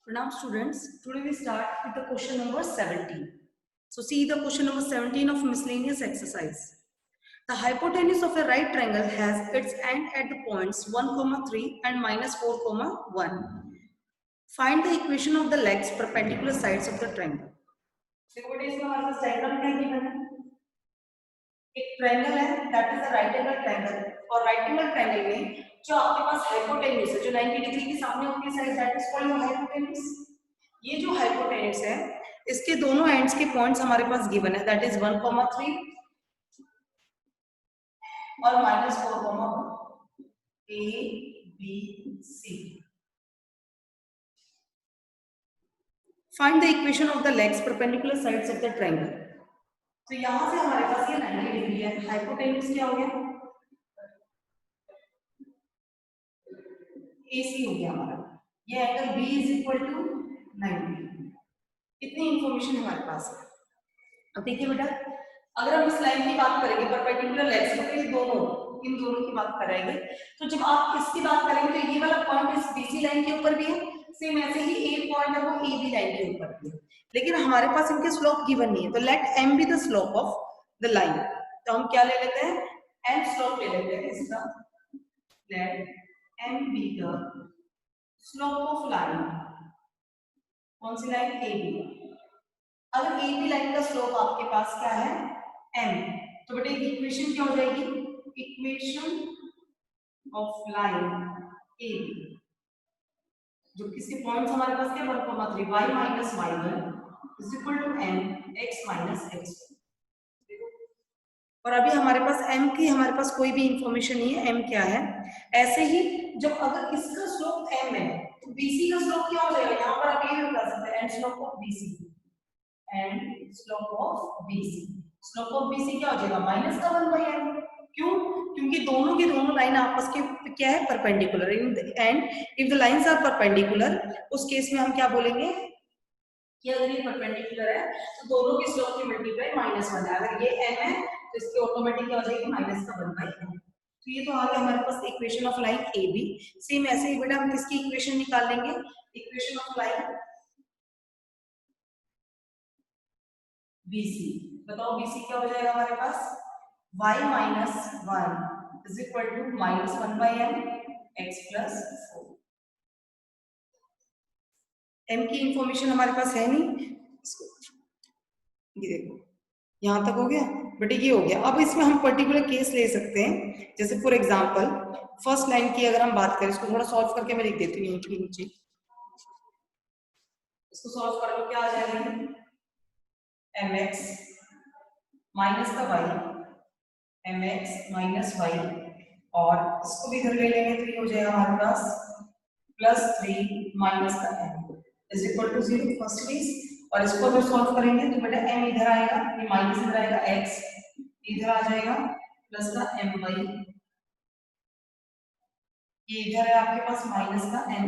Pranam students, today we start with the question number 17. So see the question number 17 of miscellaneous exercise. The hypotenuse of a right triangle has its end at the points 1, 3 and minus 4, 1. Find the equation of the legs perpendicular sides of the triangle. देखो बेटे इसमें हमारे पास diagram क्या given है? एक triangle है, that is a right angle triangle, और right angle triangle में जो आपके पास हाइपोटेन्यूज है, जो 90 डिग्री के सामने होती है side, that is called hypotenuse. ये जो हाइपोटेन्यूज है, इसके दोनों एंड्स के पॉइंट्स हमारे पास गिवन है, दैट इज 1, 3 और minus 4, A, B, C. Find the equation of the legs perpendicular sides of the triangle. तो यहां से हमारे पास ये 90 डिग्री है, हाइपोटेन्यूज क्या हो गया? AC हो गया हमारा। ये angle B is equal to 90। इतनी इंफॉर्मेशन हमारे पास है। अब देखिए बेटा, अगर हम इस लाइन की बात करेंगे परपेंडिकुलर लेग्स, तो ये दोनों, इन दोनों की बात करेंगे, तो जब आप इसकी बात करेंगे तो ये वाला पॉइंट इस BC लाइन के ऊपर भी है, सेम ऐसे ही A पॉइंट है वो AB लाइन के ऊपर भी है, लेकिन हमारे पास इनके स्लोप गिवन नहीं है। तो let M be the slope of the line. तो हम क्या ले लेते हैं? M स्लोप ले लेते हैं इसका। Let M be the slope of line. कौन सी लाइन? AB। अगर AB लाइन का स्लोप आपके पास क्या है? M, तो बेटे इक्वेशन क्या हो जाएगी? इक्वेशन ऑफ लाइन AB, जो किसके पॉइंट्स हमारे पास क्या? 1, 3 y minus y1 is equal to m x minus x। और अभी हमारे पास m की हमारे पास कोई भी इंफॉर्मेशन नहीं है, m क्या है। ऐसे ही जब अगर इसका स्लोप m है तो BC का स्लोप क्या हो जाएगा? यहाँ पर आप ये भी बता सकते हैं, and slope of BC, and slope of BC। Slope of BC क्या हो जाएगा? माइनस का 1/n। क्यों? क्योंकि दोनों की दोनों लाइन आपस के क्या है? Perpendicular. And if the lines are perpendicular, उस केस में हम क्या बोलेंगे कि अगर ये परपेंडिकुलर है तो दोनों की स्लोप की मल्टीप्लाई -1 है। अगर ये m है तो इसकी ऑटोमेटिक क्या हो जाएगी? माइनस का 1/n। तो ये तो आ गया हमारे पास equation of line AB। Same ऐसे ही बेटा हम किसकी इक्वेशन निकाल लेंगे? Equation of line BC। बताओ BC क्या हो जाएगा हमारे पास? y minus 1 is equal to minus 1/n x plus 4। m की इंफॉर्मेशन हमारे पास है नहीं, ये देखो यहां तक हो गया बेटे, ये हो गया। अब इसमें हम पर्टिकुलर केस ले सकते हैं, जैसे फॉर एग्जांपल फर्स्ट लाइन की अगर हम बात करें, इसको थोड़ा सॉल्व करके मैं लिख देती हूँ यहीं के नीचे। इसको सॉल्व कर लो, क्या आ जाएगा? mx माइनस का y, mx माइनस y, और इसको भी इधर ले लेंगे तो ये हो जाएगा हमारे पास +3 माइनस का m is equal to 0 first case. और इसको अगर सॉल्व करेंगे तो बेटा m इधर आएगा, ये माइनस इधर आएगा, x इधर आ जाएगा प्लस का m/, ये इधर है आपके पास माइनस का m,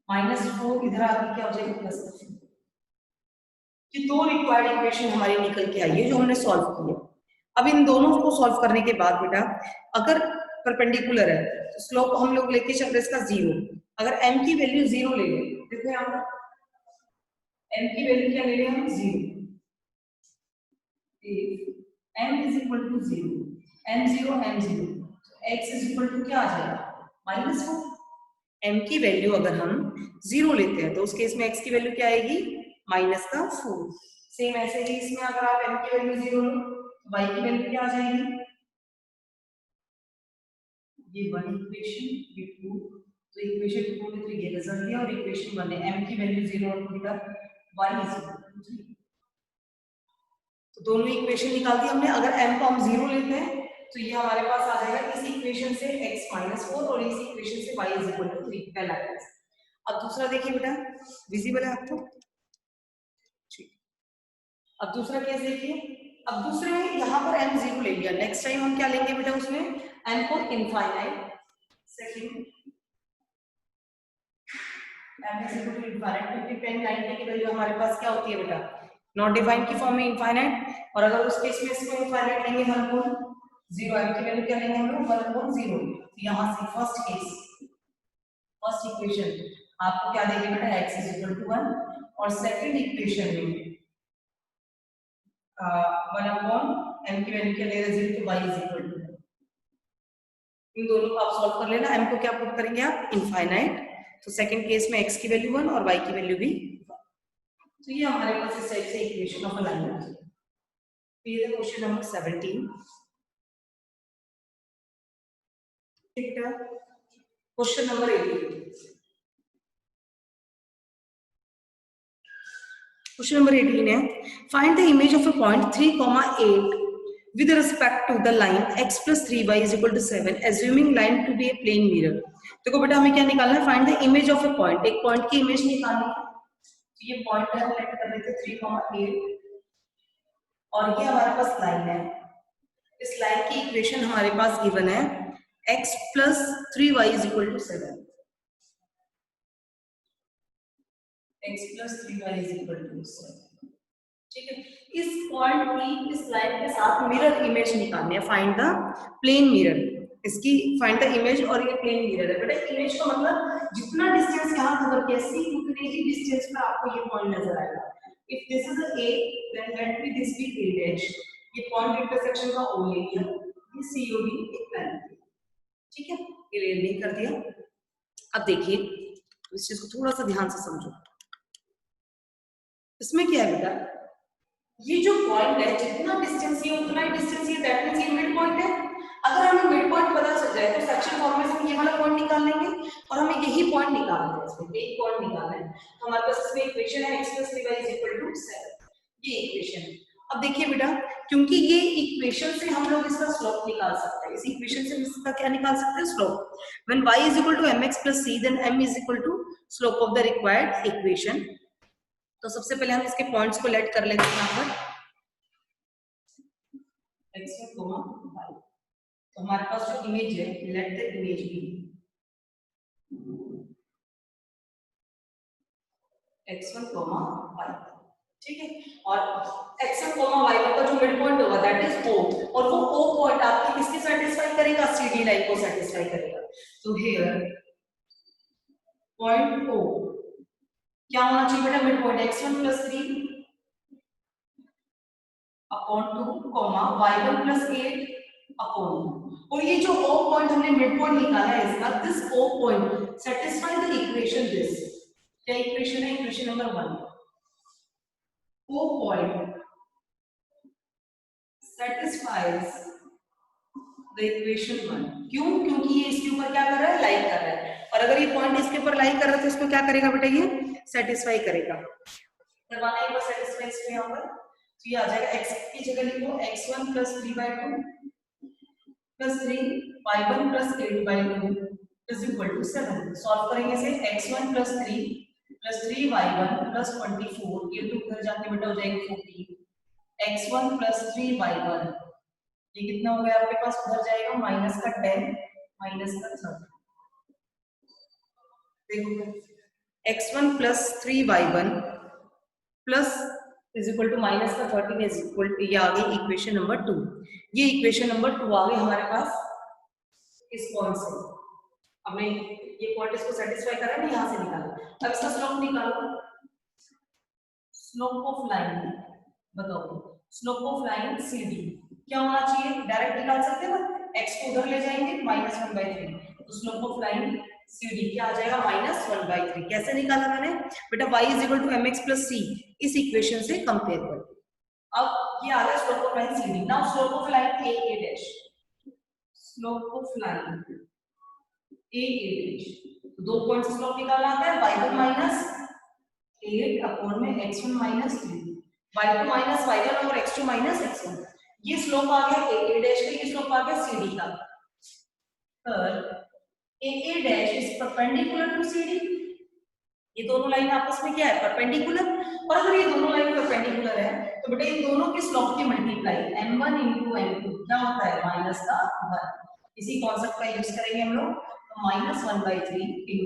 -4 इधर आके क्या हो जाएगा? प्लस का 4। ये दो रिक्वायर्ड इक्वेशन हमारी निकल के आई है जो हमने सॉल्व की है। अब इन दोनों को सॉल्व करने के बाद बेटा अगर परपेंडिकुलर है तो स्लोप हम लोग लेके चल रहे इसका 0। अगर m की वैल्यू 0 ले लें, देखो यहाँ पर m की वैल्यू क्या ले लें हम? 0। if m is equal to 0, m0 x is equal to क्या आ जाएगा? -4। m की वैल्यू अगर हम 0 लेते हैं तो उस केस में x की वैल्यू क्या आएगी? -4। सेम ऐसे ही इसमें अगर आप m की वैल्यू 0 लो तो y की वैल्यू क्या आ जाएगी? ये 1 इक्वेशन, ये 2, तो इक्वेशन 2 में तो ये रिजल्ट दिया, और इक्वेशन 1 है m की वैल्यू 0 और बेटा y is equal to 3। तो दोनों इक्वेशन निकाल दी हमने। अगर m को हम 0 लेते हैं तो ये हमारे पास आ जाएगा इस इक्वेशन से x -4 और इस इक्वेशन से y इज इक्वल टू 3, पहला केस। अब दूसरा देखिए बेटा, विजिबल है आपको? ठीक। अब दूसरा केस देखिए। अब दूसरे में यहाँ पर m 0 ले लिया, नेक्स्ट टाइम हम क्या लेंगे बेटा? उसमें m को infinite, second m is equal to infinite, क्योंकि 10 90 की वैल्यू हमारे पास क्या होती है बेटा? नॉट डिफाइंड की फॉर्म में इनफाइनाइट। और अगर उस केस में इसको इनफाइनाइट लेंगे 1/0, m की वैल्यू क्या लेंगे हम लोग? 1/0। तो यहाँ से फर्स्ट केस, फर्स्ट इक्वेशन आपको क्या देगी बेटा, x इज इक्वल टू 1, और सेकंड इक्वेशन में 1 अपॉन m की वैल्यू क्या ले रहे हैं 0, तो y इज इक्वल टू, इन दोनों को आप सॉल्व कर लेना। m को क्या पुट करेंगे आप, इनफाइनाइट, तो सेकंड केस में x की वैल्यू 1 और y की वैल्यू भी 1। तो ये हमारे पास इस टाइप से इक्वेशन ऑफ अ लाइन होती है। फिर है क्वेश्चन नंबर 17। ठीक है, क्वेश्चन नंबर 18। क्वेश्चन नंबर 18 है, find the image of a point 3, 8 with respect to the line x plus 3y is equal to 7, assuming line to be a plane mirror। देखो बेटा हमें क्या निकालना है, find the image of a point, एक point की image निकालनी है। तो ये पॉइंट है, लेट कर लेते हैं 3, 8, और ये हमारे पास लाइन है। इस लाइन की इक्वेशन हमारे पास गिवन है x plus 3y is equal to 7, x plus 3y is equal to 7। ठीक है, इस पॉइंट की इस लाइन के साथ मिरर इमेज निकालनी है, फाइंड द प्लेन मिरर। इसकी फाइंड द इमेज, और ये प्लेन मिरर है बेटा। इमेज का मतलब जितना डिस्टेंस यहाँ कवर किया सी उतने ही डिस्टेंस पर आपको ये पॉइंट नजर आएगा। If this is a, then let me this be a dash, ये पॉइंट इंटरसेक्शन का o ले लिया, ये COD एक लाइन, ठीक है, ये रेडिंग कर दिया। अब देखिए इस चीज को थोड़ा सा ध्यान से समझो, इसमें क्या है बेटा, ये जो पॉइंट है जितना डिस्टेंस ये उतना ही डिस्टेंस ये, दैट मींस ये मिड पॉइंट है। अगर हमें मिड पॉइंट पता चल जाए तो सेक्शन फॉर्म में हम ये वाला पॉइंट निकाल लेंगे, और हमें यही पॉइंट निकालना है, इसमें एक पॉइंट निकालना है। तो हमारे पास इसमें इक्वेशन है x + 3y = 7, ये इक्वेशन है। अब देखिए बेटा, क्योंकि ये इक्वेशन से हम लोग इसका स्लोप निकाल सकते हैं, इस इक्वेशन से इसका क्या निकाल सकते हैं, slope. When y = mx + c, then m = slope of the required equation. तो सबसे पहले हम इसके पॉइंट्स को लेट कर लेते हैं यहाँ पर x1, y। तो हमारे पास जो इमेज है, let the image be x1, y, ठीक है, और x1, y1 का जो मिड पॉइंट होगा दैट इज o, और वो o पॉइंट आपकी किसकी सेटिस्फाई करेगा, CD लाइन को सेटिस्फाई करेगा। तो हियर पॉइंट o क्या होना चाहिए बेटा, mid point x1 + 3 upon 2, y1 + 8 upon 2, और ये जो o पॉइंट हमने मिड पॉइंट निकाला है इसका, this o point satisfy the equation this, क्या इक्वेशन है, equation number 1, o point satisfies the equation 1। क्यों, क्योंकि ये इसके ऊपर क्या कर रहा है, लाइक कर रहा है, और अगर ये पॉइंट इसके ऊपर लाइक कर रहा है तो इसको क्या करेगा बेटा, ये सेटिस्फाई करेगा। करवाना एक बार सेटिस्फाई इसको यहाँ पर, तो ये आ जाएगा x की जगह लिखो x1 + 3/2 + 3 y1 + 8/2 = 7। सॉल्व करेंगे इसे, x1 + 3 + 3y1 + 24, ये 2 उधर जाके बेटा हो जाएगा 14, x1 + 3y1, ये कितना हो गया आपके पास, उधर जाएगा -10 -30। देखो x1 + 3y1 plus is equal to -30 is equal to, ये आ गई इक्वेशन नंबर 2। ये इक्वेशन नंबर 2 आ गई हमारे पास इस पॉइंट से। हमने ये पॉइंट इसको सेटिस्फाई करा ना, यहाँ से निकाला। अब इसका स्लोप निकालो, स्लोप ऑफ लाइन बताओ, स्लोप ऑफ लाइन CD क्या होना चाहिए, डायरेक्ट निकाल सकते हैं ना, x को उधर ले जाएंगे -1/3, तो स्लोप ऑफ लाइन CD क्या आ जाएगा, -1/3। कैसे निकाला मैंने बेटा, y = mx + c, इस इक्वेशन से कंपेयर कर। अब ये आ गया slope of line CD। Now slope of line AA', slope of line AA', तो दो पॉइंट से स्लोप निकालना आता है, y1 - 8 अपॉन में x1 - 3, y2 - y1 और x2 - x1, ये स्लोप आ गया AA' का, ये स्लोप आ गया CD का। पर AA' is perpendicular to CD, ये दोनों लाइन आपस में क्या है, परपेंडिकुलर। और अगर ये दोनों लाइन परपेंडिकुलर है तो बेटा इन दोनों के स्लोप की मल्टीप्लाई m1 * m2 क्या होता है, -1। इसी कॉन्सेप्ट का यूज करेंगे हम लोग, तो -1/3 *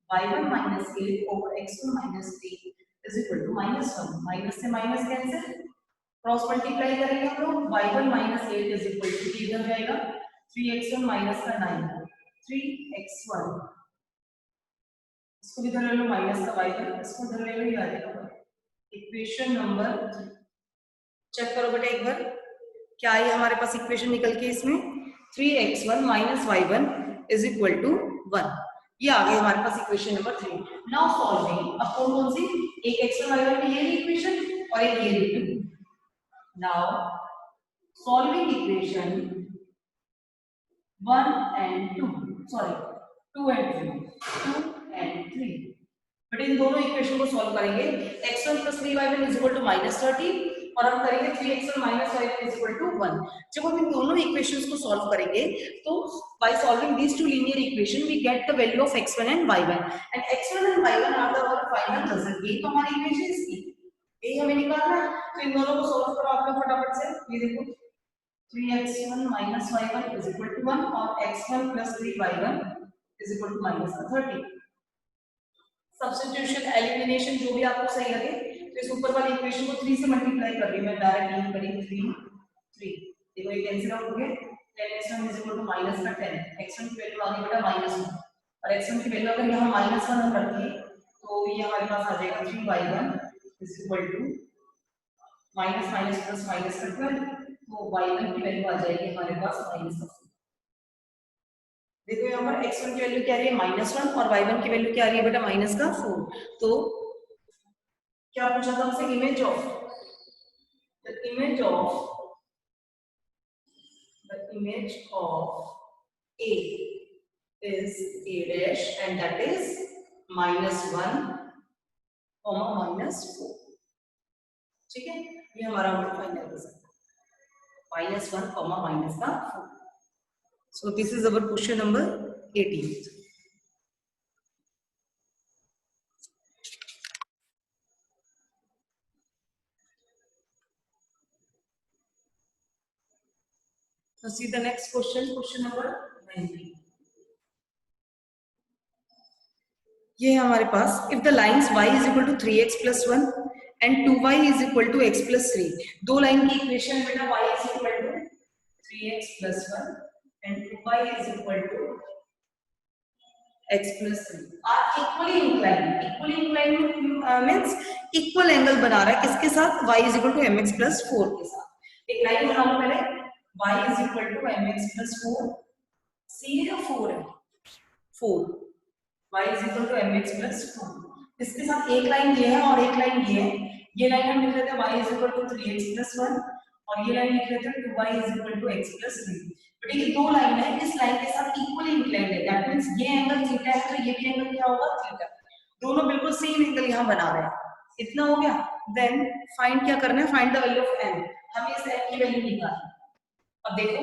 y1 - 8 over x1 - 3 is equal to -1, minus से माइनस कैंसिल, क्रॉस मल्टीप्लाई करेंगे हम लोग, y1 - 8 is equal to इधर जाएगा 3x1 - 9, 3x1 इसको भी इधर ले लो माइनस का y1, इसको इधर ले लो, ये आ जाएगा इक्वेशन नंबर 3। चेक करो बेटा एक बार, क्या है हमारे पास इक्वेशन निकल के इसमें 3x1 minus y1 is equal to 1। ये आ गई हमारे पास इक्वेशन नंबर 3। नाउ सॉल्विंग, अब कौन कौन सी, एक x1 y1 की ये इक्वेशन और एक ये equation. Now solving equation 1 and 2, sorry 2 and 3, 2 and 3, but in दोनों इक्वेशन को सॉल्व करेंगे। x1 plus 3y1 is equal to -30 और हम करेंगे 3x1 minus y1 is equal to 1। जब हम इन दोनों इक्वेशंस को सॉल्व करेंगे तो by solving these two linear equation we get the value of x1 and y1 and x1 and y1 are the our final result। ये तो हमारी equation इसकी, यही हमें निकालना है। तो इन दोनों को सॉल्व करो आप लोग फटाफट से। ये देखो 3x1 minus y1 is equal to 1 और x1 plus 3y1 is equal to -30। Substitution elimination जो भी आपको सही लगे, तो इस ऊपर वाली इक्वेशन को 3 से मल्टीप्लाई कर रही हूं मैं डायरेक्ट, यहां करी 3 3, देखो ये कैंसिल आउट हो गया। 10x1 is equal to -10, x1 की वैल्यू आ गई बेटा -1 और x1 की वैल्यू अगर यहां -1 हम रखें तो ये हमारे पास आ जाएगा 3y1 is equal to minus minus plus minus का 12, तो y1 की वैल्यू आ जाएगी हमारे पास -4। देखो यहाँ पर x1 की वैल्यू क्या आ रही है -1 और y1 की वैल्यू क्या आ रही है बेटा -4। तो क्या पूछा था हमसे, image of a is a dash and that is -1, -4। ठीक है, ये हमारा final result -1, -4। So this is our question number 18. So see the next question, question number 19. ये है हमारे पास, if the lines y is equal to 3x plus 1 and 2y is equal to x plus 3, दो line की equation बेटा y is equal to 3x plus 1 and 2y is equal to x plus 3 are equally inclined means equal angle बना रहा है किसके साथ, y is equal to mx plus 4 के साथ। एक लाइन बना लो पहले, y is equal to mx plus 4, c है 4 है 4, y is equal to mx plus 4, इसके साथ एक लाइन ये है और एक लाइन ये है। ये लाइन हम लिख लेते हैं y is equal to 3x plus 1 और ये लाइन लिख लेते हैं 2y is equal to x plus 3। बेटा ये दो लाइन है, इस लाइन के साथ इक्वली इंक्लाइंड है, दैट मींस ये एंगल थीटा है तो ये भी एंगल क्या होगा थीटा, दोनों बिल्कुल सेम एंगल यहां बना रहे हैं। इतना हो गया। देन फाइंड क्या करना है, find the value of n, हमें इस n की वैल्यू निकालनी है। अब देखो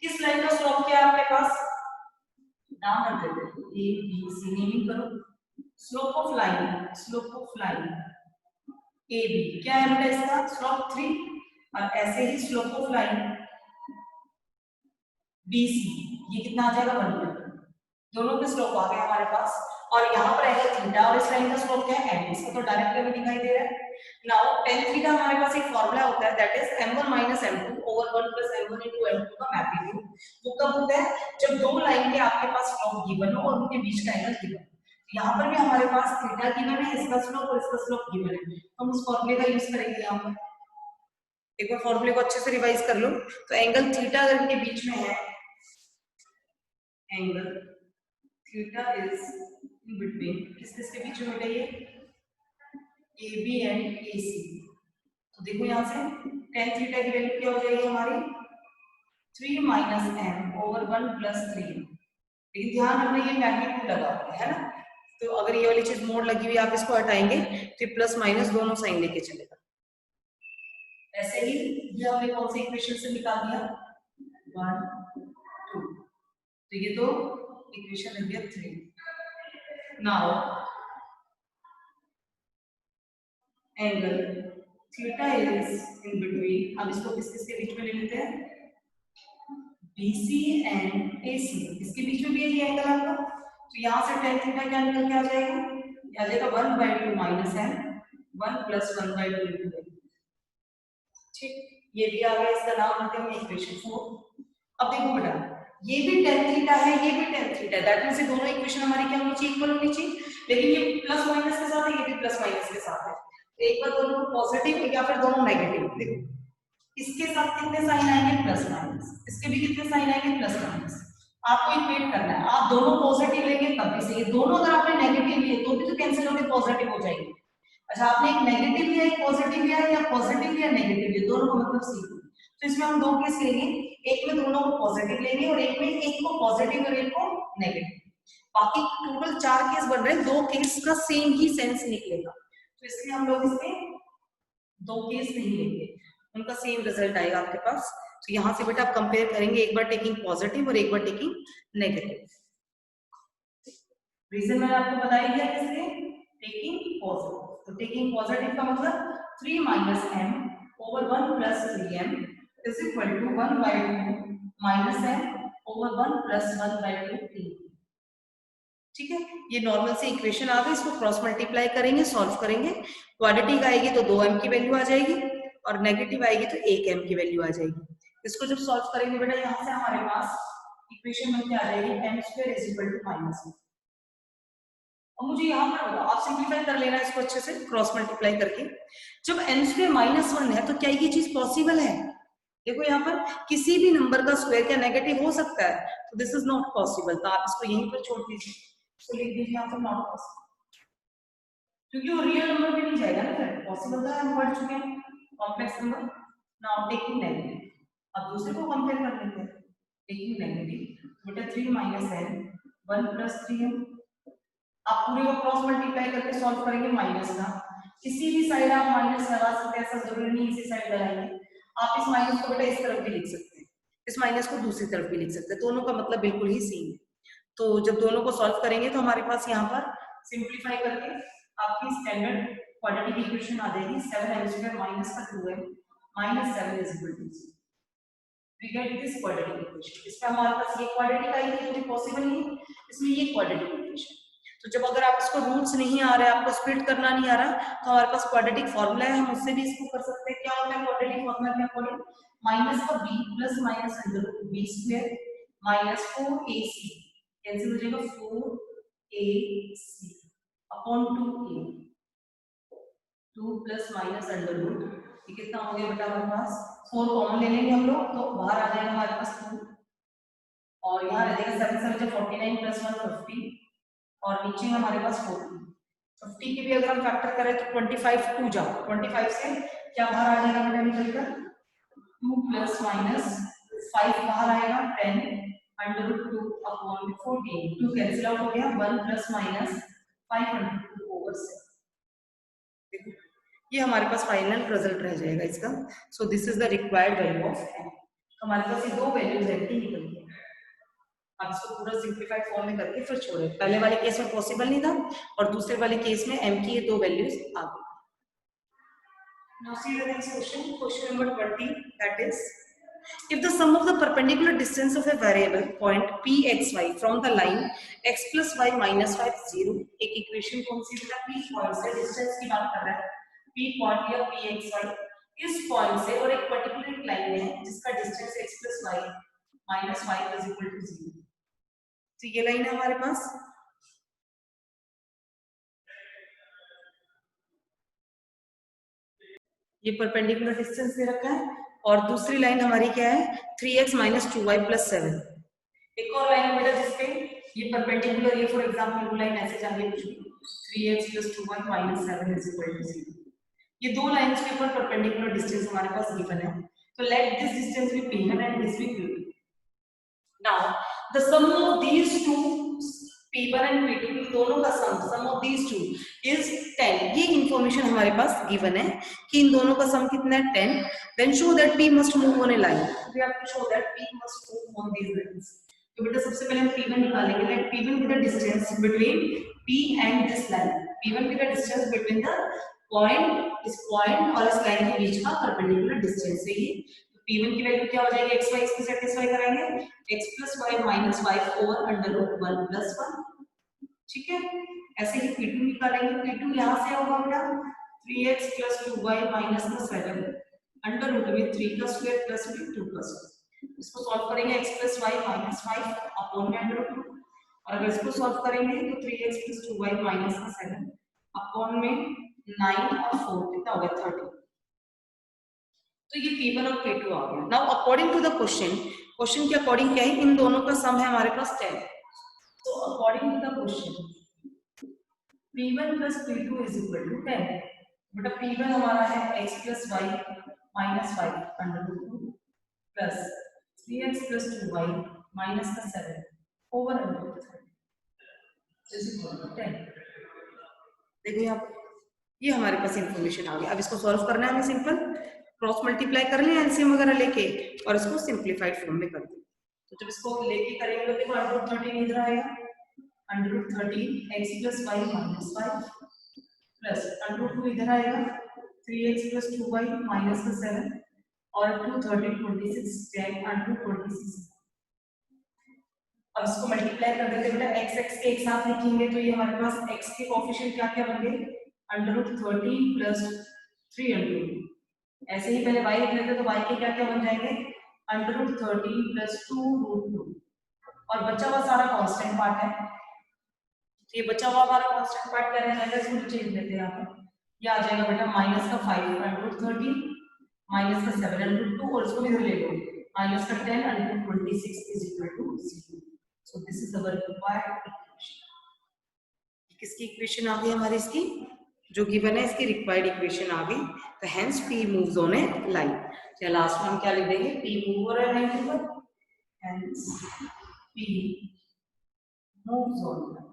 इस लाइन का स्लोप क्या है आपके पास, नाम रख देते हैं a b c, नेमिंग करो। Slope of line a b क्या है बेटा, इसका स्लोप 3 और ऐसे ही स्लोप ऑफ लाइन BC ये कितना आ जाएगा 1, दोनों के स्लोप आ गए हमारे पास। और यहाँ पर एंगल थीटा और इस लाइन का स्लोप क्या है m, इसका तो डायरेक्ट भी दिखाई दे रहा है। नाउ tan थीटा हमारे पास एक फार्मूला होता है, that is m1 - m2 over 1 + m1 * m2 का मैग्नीट्यूड। वो कब होता है, जब दो लाइन के आपके पास स्लोप गिवन हो और उनके बीच का एंगल गिवन। यहाँ पर भी हमारे पास थीटा गिवन है, इसका स्लोप और इसका स्लोप गिवन है, हम उस फार्मूले का यूज करेंगे। यहाँ पर एक बार फार्मूले को अच्छे से रिवाइज कर लो। तो एंगल थीटा अगर इनके बीच में है, angle theta is in between, किसके बीच में बेटा, ये AB एंड AC। तो देखो यहाँ से tan थीटा की वैल्यू क्या हो जाएगी हमारी 3 - m ओवर 1 + 3। लेकिन ध्यान रखना ये मैग्नीट्यूड लगा हुआ है ना, तो अगर ये वाली चीज मोड़ लगी हुई आप इसको हटाएंगे तो प्लस माइनस दोनों साइन लेके चलेगा। ऐसे ही ये हमने कौन सी इक्वेशन से निकाल दिया 1 2, तो ये तो equation number 3। Now angle theta is in between, अब इसको किसके बीच में ले लेते हैं, BC एंड AC, इसके बीच में भी यही एंगल आपका। तो यहाँ से tan थीटा क्या निकल के आ जाएगा, आ जाएगा 1/2 - m 1 + 1/2 m। ठीक, ये भी आ गया, इसका नाम रखते हैं इक्वेशन 4। अब देखो बेटा ये भी tan थीटा है, ये भी tan थीटा है, दैट मींस ये दोनों इक्वेशन हमारी क्या होनी चाहिए, इक्वल होनी चाहिए। लेकिन ये प्लस माइनस के साथ है, ये भी प्लस माइनस के साथ है। तो एक बार दोनों पॉजिटिव या फिर दोनों नेगेटिव, देखो इसके साथ कितने साइन आएंगे प्लस माइनस, इसके भी कितने साइन आएंगे प्लस माइनस। आपको इक्वेट करना है, आप दोनों पॉजिटिव लेंगे तब भी सही, दोनों अगर आपने नेगेटिव लिए तो भी तो कैंसिल होकर पॉजिटिव हो जाएंगे। अच्छा आपने एक नेगेटिव लिया एक पॉजिटिव लिया या पॉजिटिव लिया नेगेटिव लिया, दोनों का मतलब सेम। तो इसमें हम दो केस लेंगे, एक में दोनों को पॉजिटिव लेंगे और एक में एक को पॉजिटिव और एक को नेगेटिव। बाकी टोटल 4 केस बन रहे हैं, 2 केस का सेम ही सेंस निकलेगा, तो इसलिए हम लोग इसमें 2 केस नहीं लेंगे, उनका सेम रिजल्ट आएगा आपके पास। तो यहाँ से बेटा आप कंपेयर करेंगे, एक बार टेकिंग पॉजिटिव और एक बार टेकिंग नेगेटिव। रीजन मैंने आपको बताया दिया किसने, टेकिंग पॉजिटिव। तो टेकिंग पॉजिटिव का मतलब 3 minus m over 1 plus 3m is equal to 1 by 2 minus m over 1 plus 1 by 2। ठीक है, ये नॉर्मल से इक्वेशन आ गई, इसको क्रॉस मल्टीप्लाई करेंगे, सॉल्व करेंगे। क्वाड्रेटिक आएगी तो 2m की वैल्यू आ जाएगी और नेगेटिव आएगी तो 1m की वैल्यू आ जाएगी। इसको जब सॉल्व करेंगे बेटा यहाँ से हमारे पास इक्वेशन में क्या आ जाएगी, m² इज इक्वल टू -1। अब मुझे यहाँ पर बताओ, आप सिंप्लीफाई कर लेना इसको अच्छे से क्रॉस मल्टीप्लाई करके। जब n² -1 है तो क्या ये चीज पॉसिबल है? देखो यहाँ पर किसी भी नंबर का स्क्वायर क्या नेगेटिव हो सकता है? तो दिस इज नॉट पॉसिबल, तो आप इसको यहीं पर छोड़ दीजिए, तो लिख दीजिए यहाँ पर नॉट पॉसिबल, क्योंकि वो रियल नंबर में नहीं जाएगा ना, फिर पॉसिबल था हम पढ़ चुके हैं complex number. Now taking negative, अब दूसरे को कंपेयर कर लेते हैं। टेकिंग नेगेटिव बेटा 3 माइनस n 1 प्लस 3m, आप पूरे को क्रॉस मल्टीप्लाई करके सॉल्व करेंगे माइनस का, किसी भी साइड आप माइनस लगा सकते हैं, ऐसा जरूरी नहीं इसी साइड लगाएंगे। आप इस माइनस को बेटा इस तरफ भी लिख सकते हैं, इस माइनस को दूसरी तरफ भी लिख सकते हैं, दोनों का मतलब बिल्कुल ही सेम है। तो जब दोनों को सॉल्व करेंगे तो हमारे पास यहाँ पर सिंप्लीफाई करके आपकी स्टैंडर्ड क्वाड्रेटिक इक्वेशन आ जाएगी 7m² माइनस का 2m minus 7 is equal to 0। We get this quadratic equation। इसमें हमारे पास ये क्वाड्रेटिक आएगी तो पॉसिबल नहीं, इसमें ये क्वाड्रेटिक इक्वेशन। तो जब अगर आप इसको रूट्स नहीं आ रहे, आपको स्प्लिट करना नहीं आ रहा, तो हमारे पास क्वाड्रेटिक फॉर्मूला है, हम उससे भी इसको कर सकते हैं। क्या होता है क्वाड्रेटिक फॉर्मूला के अकॉर्डिंग, माइनस का b plus minus under root b square minus 4ac cancel हो जाएगा 4ac upon 2a, 2 plus minus under root, ये कितना हो गया बेटा हमारे पास 4 कॉमन ले लेंगे हम लोग, तो बाहर आ जाएगा हमारे पास 2 और यहाँ रह जाएगा 7 7 49 प्लस 1 50 और नीचे हमारे पास 40। 50 के भी अगर हम फैक्टर करें तो 25 2 जाओ, 25 से क्या बाहर आ जाएगा बेटा निकलकर 2 प्लस माइनस 5 बाहर आएगा 10 under root 2 upon 14, 2 cancel out हो गया 1 plus minus 5 under root 2 over 7। ये हमारे पास फाइनल रिजल्ट रह जाएगा इसका। So this is the required value of m। हमारे पास ये दो वैल्यूज m की निकल गई। आप इसको पूरा सिंप्लीफाइड फॉर्म में करके फिर छोड़े, पहले वाले केस में पॉसिबल नहीं था और दूसरे वाले केस में m की ये दो वैल्यूज आ गई। Now see the next question, question number 20, that is if the sum of the perpendicular distance of a variable point pxy from the line x plus y minus 5 0, एक equation कौन सी बेटा p point से distance की बात कर रहा है, p point या pxy इस पॉइंट से और एक पर्टिकुलर लाइन है जिसका distance x plus y minus 5 is equal to 0। तो ये लाइन है हमारे पास, ये परपेंडिकुलर डिस्टेंस दे रखा है और दूसरी लाइन हमारी क्या है 3x minus 2y plus 7। एक और लाइन है बेटा जिसपे ये परपेंडिकुलर, ये फॉर एग्जांपल लाइन ऐसे जा रही है 3x plus 2y minus 7 is equal to 0। ये दो लाइंस के ऊपर परपेंडिकुलर डिस्टेंस हमारे पास गिवन है, तो let this distance be p1 and this be p2। Now the sum of these two p1 and p2, दोनों का sum of these two is 10। ये इंफॉर्मेशन हमारे पास गिवन है कि इन दोनों का सम कितना है 10। Then show that p must move on a line, we have to show that p must move on these lines. तो बेटा सबसे पहले हम p1 निकालेंगे, let p1 be the distance between p and this line. p1 be the distance between the point, इस point और इस line के बीच का परपेंडिकुलर डिस्टेंस है ये। p1 की वैल्यू क्या हो जाएगी, x y इसको सेटिस्फाई कराएंगे x plus y minus 5 over under root 1 plus 1। ठीक है, ऐसे ही p2 निकालेंगे, p2 यहाँ से होगा बेटा 3x plus 2y minus 7 under root में 3 का स्क्वायर प्लस में 2 का स्क्वायर। इसको सॉल्व करेंगे x plus y minus 5 upon में अंडर रूट 2 और अगर इसको सॉल्व करेंगे तो 3x + 2y माइनस का 7 अपॉन में 9 और 4 कितना हो गया 30। तो ये P1 और P2 आ गया। Now according to the question के अकॉर्डिंग क्या है, इन दोनों का सम है हमारे पास 10। तो according to the question P1 + P2 = 10। बेटा P1 हमारा है x + y minus 5 √2 plus 3x + 2y minus का 7 ओवर √3 = 10। देखो यहाँ ये हमारे पास इंफॉर्मेशन आ गई। अब इसको सॉल्व करना है, हमें सिंपल क्रॉस मल्टीप्लाई कर लें एलसीएम वगैरह लेके और इसको सिंपलीफाइड फॉर्म में कर दें। तो जब इसको लेके करेंगे तो देखो √13 इधर आएगा, √13 x + y माइनस 5 प्लस √2 इधर आएगा 3x + 2y माइनस का 7 और 2 13 26 10 √26। अब इसको मल्टीप्लाई कर देते बेटा, x x के एक साथ लिखेंगे तो ये हमारे पास x के कोएफिशिएंट क्या क्या बन गए √13 + 3 ऐसे ही पहले y लिख लेते तो y के क्या क्या बन जाएंगे √13 + 2√2 और बचा हुआ सारा कांस्टेंट पार्ट है। तो ये बचा हुआ हमारा कांस्टेंट पार्ट क्या रह जाएगा, इसको नीचे लिख देते हैं यहाँ पे। ये आ जाएगा बेटा माइनस का 5 √13 माइनस का 7 √2 और इसको भी ले लो माइनस का 10 √26 = 0। So this is our required equation. किसकी इक्वेशन आ गई हमारी, इसकी जो गिवन है इसकी रिक्वायर्ड इक्वेशन आ गई। तो hence P moves on a line. चलो लास्ट में हम क्या लिख देंगे, P मूव हो रहा है लाइन के ऊपर, hence P moves on line.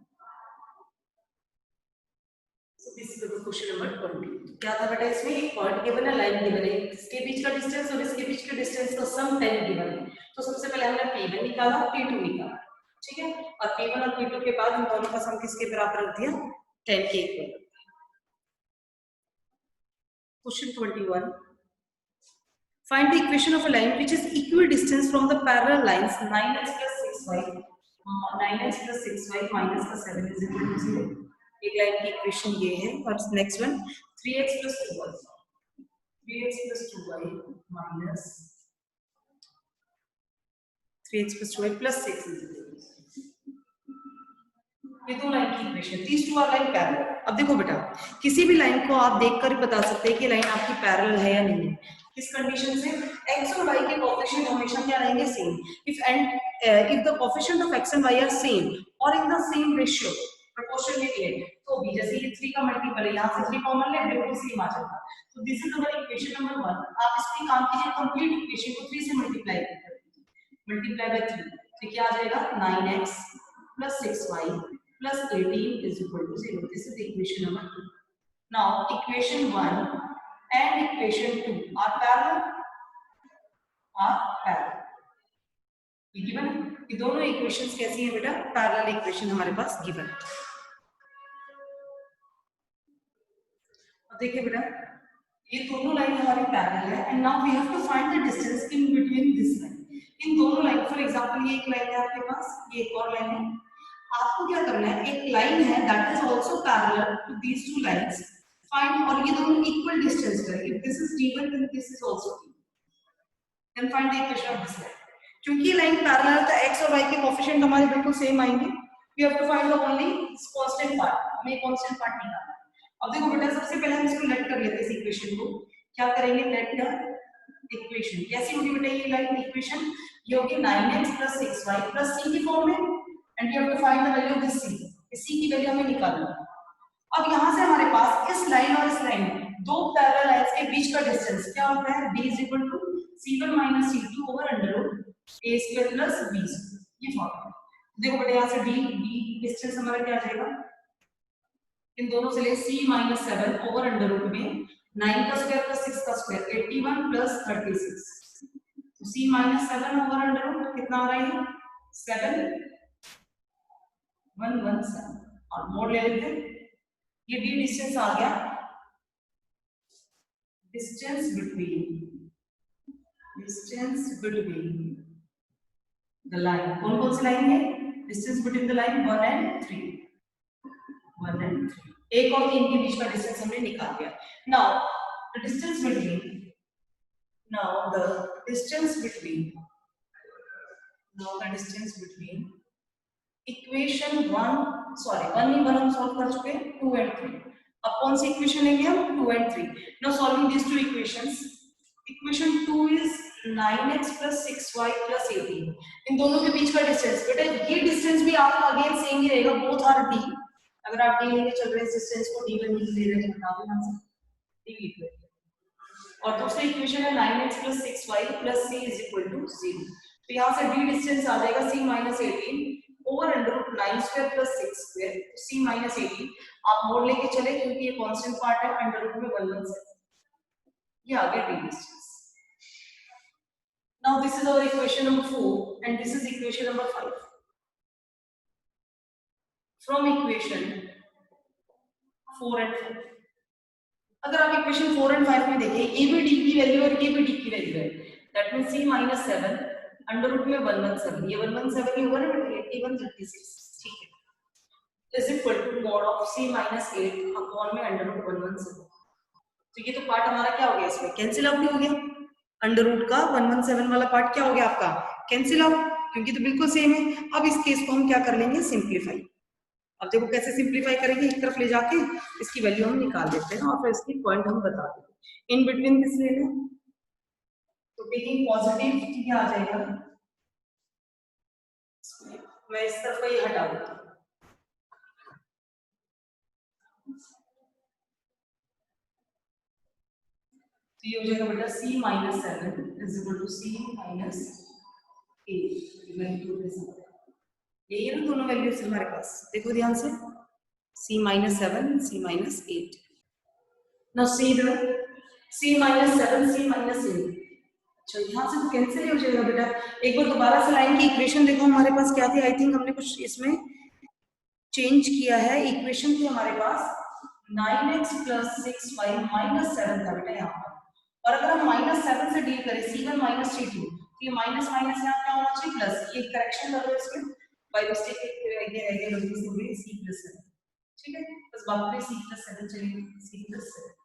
So this is the question number 20। क्या था बेटा, इसमें एक पॉइंट गिवन है, लाइन गिवन है, इसके बीच का डिस्टेंस और इसके बीच के डिस्टेंस का सम 10 गिवन है। तो सबसे पहले हमने P1 निकाला, P2 निकाला, ठीक है, और P1 और P2 के बाद इन दोनों का सम किसके बराबर रख दिया, 10 के equal. Question 21, find the equation of a line which is equidistant from the parallel lines 9x + 6y 9x + 6y minus का 7 = 0। एक लाइन की इक्वेशन ये है। और next one 3x + 2y 3x + 2y minus 3x + 2y + 6 = 0। ये दो line की equation, these two are like parallel। अब देखो बेटा, किसी भी लाइन को आप देखकर बता सकते हैं कि लाइन आपकी पैरेलल है या नहीं है। किस कंडीशन से, x और y के कोएफिशिएंट हमेशा क्या रहेंगे, same. if the coefficient of x and y are same or in the same ratio proportionally, तो भी जैसे ये 3 का मल्टीपल है, यहाँ से 3 कॉमन ले, बिल्कुल सेम आ जाएगा। तो this is our equation number 1। आप इसकी काम कीजिए, कंप्लीट इक्वेशन को 3 से मल्टीप्लाई कीजिए, मल्टीप्लाई बाय 3 तो क्या आ जाएगा 9x + 6y plus 18 is equal to 0. This is equation number 2. Now equation 1 and equation 2 are parallel. ये given, ये दोनों equations कैसी हैं बेटा, parallel equation हमारे पास given। अब देखिए बेटा, ये दोनों लाइन हमारी पैरेलल है and now we have to find the distance in between this line। इन दोनों लाइन, फॉर एग्जांपल ये एक लाइन है आपके पास, ये एक और लाइन है। आपको क्या करना है, एक लाइन है that is also parallel to these two lines, find, और ये दोनों इक्वल डिस्टेंस पर है। This is d1 then this is also d1, then find the equation of this line. क्योंकि लाइन पैरेलल है तो x और y के कोएफिशिएंट हमारे बिल्कुल सेम आएंगे। We have to find the only constant part, हमें कांस्टेंट पार्ट निकालना है। अब देखो बेटा, सबसे पहले हम इसको लेट कर लेते हैं, इस इक्वेशन को क्या करेंगे, लेट द इक्वेशन। कैसी होगी बेटा ये लाइन इक्वेशन, ये होगी 9x + 6y + c की फॉर्म में and you have to find the value of this c। इस c की वैल्यू हमें निकालनी है। अब यहाँ से हमारे पास इस लाइन और इस लाइन, दो पैरेलल लाइंस के बीच का डिस्टेंस क्या होता है, d = c1 - c2 √a² + b²। ये फॉर्मूला देखो बेटा, यहाँ से d डिस्टेंस हमारा क्या आ जाएगा, इन दोनों से ले c - 7 √, में 9 का स्क्वायर + 6 का स्क्वायर 81 + 36। तो c - 7 √, कितना आ रहा है, 7 117 और मोड ले लेते हैं। ये d डिस्टेंस आ गया, डिस्टेंस बिटवीन द लाइन, कौन कौन सी लाइन है, distance between the line 1 and 3, 1 and 3, 1 और 3 के बीच का डिस्टेंस हमने निकाल दिया। Now the distance between equation 1 हम सॉल्व कर चुके हैं, 2 एंड 3। अब कौन सी इक्वेशन लेंगे हम? 2 and 3। Now solving this two equations, equation 2 is 9x + 6y + 18। इन दोनों के बीच का डिस्टेंस, बेटा ये डिस्टेंस भी आपका अगेन सेम ही रहेगा, बोथ आर d। अगर आप d लेके चल रहे हैं, डिस्टेंस को d1 ले रहे हैं, बता दो यहां से d लिख रहे हैं। और दूसरी इक्वेशन है 9x + 6y + c = 0। तो यहाँ से d डिस्टेंस आ जाएगा c - 18 ओवर √9² + 6²। c - 18 आप मोड़ लेके चले क्योंकि ये कांस्टेंट पार्ट है, √ में 1/7। ये आ गया d distance. Now this is our equation number 4 and this is equation number 5। From equation 4 and 5, अगर आप इक्वेशन 4 एंड 5 में देखें, ए भी डी की वैल्यू और ये भी डी की वैल्यू है, दैट मींस c - 7 √ में 1/7। ये 1/7 ही होगा ना बेटा, 8136, ठीक है, is equal to mod of c - 8 upon में √1/7। तो ये तो पार्ट हमारा क्या हो गया, इसमें कैंसिल आउट हो गया। अंडर रूट का 1/7 वाला पार्ट क्या हो गया आपका, कैंसिल आउट, क्योंकि तो बिल्कुल सेम है। अब इस केस को हम क्या कर लेंगे, सिंप्लीफाई। अब देखो कैसे सिंप्लीफाई करेंगे, एक तरफ ले जाके इसकी वैल्यू हम निकाल देते हैं और फिर इसकी पॉइंट हम बता देते हैं। इन बिटवीन किस ले लें, तो टेकिंग पॉजिटिव ये आ जाएगा, मैं इस तरफ का ये हटा देता हूँ। तो ये हो जाएगा बेटा c - 7 = c - 8। यही है ना दोनों वैल्यूज हमारे पास, देखो ध्यान से, c - 7 c - 8। now see the c - 7 c - 8। अच्छा यहाँ से तो कैंसिल ही हो जाएगा बेटा। एक बार दोबारा से लाइन की इक्वेशन देखो हमारे पास क्या थी, आई थिंक हमने कुछ इसमें चेंज किया है। इक्वेशन थी हमारे पास 9x + 6y - 7 था बेटा यहाँ पर, और अगर हम -7 से डील करें, c1 - c2, तो ये माइनस माइनस यहाँ क्या होना चाहिए, प्लस। ये करेक्शन करो इसमें, बाय मिस्टेक ये रह गया गलती से हुई c + 7, ठीक है, बस बाकी में c + 7 चलेगी, c + 7।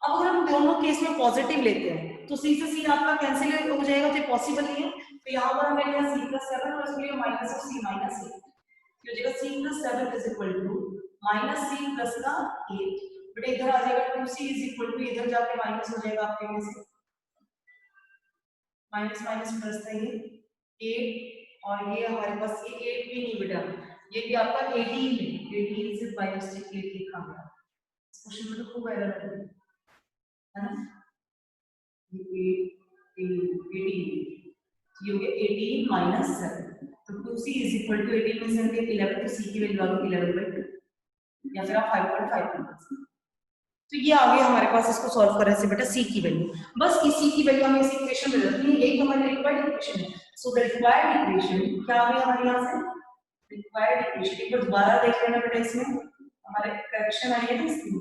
अब अगर हम दोनों केस में पॉजिटिव लेते हैं तो c से c आपका कैंसिल हो जाएगा, तो पॉसिबल नहीं है। तो यहाँ पर हमें लिया c + 7 और इसके लिए माइनस ऑफ c - 8, तो जगह c + 7 = -c + का 8। बेटा इधर आ जाएगा 2c = इधर जाके माइनस हो जाएगा आपके में से, माइनस माइनस प्लस था ये 8, और ये हमारे पास ये 8 भी नहीं बेटा, ये भी आपका 18 है, 18 से बाय मिस्टेक 8 लिखा गया। इस क्वेश्चन में तो खूब एरर है ना, ये 18 ये हो गया 18 - 7, तो 2c = 18 में से 11, तो c की वैल्यू आ गई 11/2, या फिर आप 5.5। तो ये आ गया हमारे पास, इसको सॉल्व करने से बेटा c की वैल्यू, बस इसी की वैल्यू हमें इस इक्वेशन में रखनी है, यही तो हमारी रिक्वायर्ड इक्वेशन है। सो द रिक्वायर्ड इक्वेशन क्या आ गया हमारे यहां से, रिक्वायर्ड इक्वेशन एक बार दोबारा देख लेना बेटा, इसमें हमारे करेक्शन आई है ना इसकी,